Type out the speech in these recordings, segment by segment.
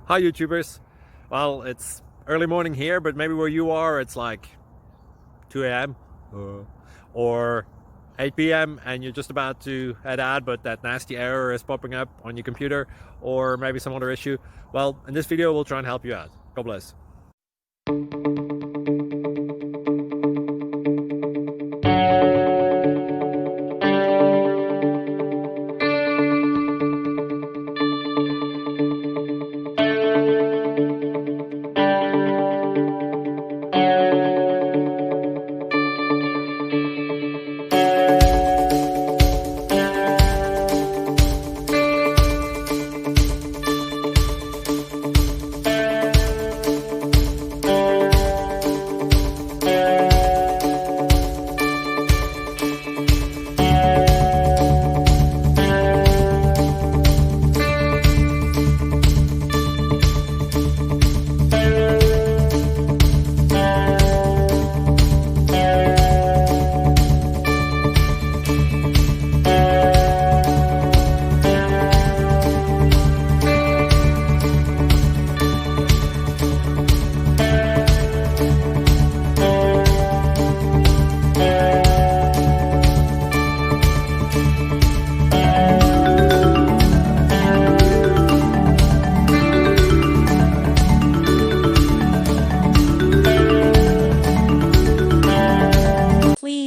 Hi YouTubers. Well, it's early morning here, but maybe where you are it's like 2 a.m. or 8 p.m. and you're just about to head out, but that nasty error is popping up on your computer, or maybe some other issue. Well, in this video we'll try and help you out. God bless.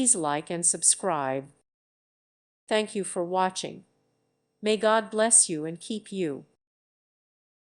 Please like and subscribe. Thank you for watching. May God bless you and keep you.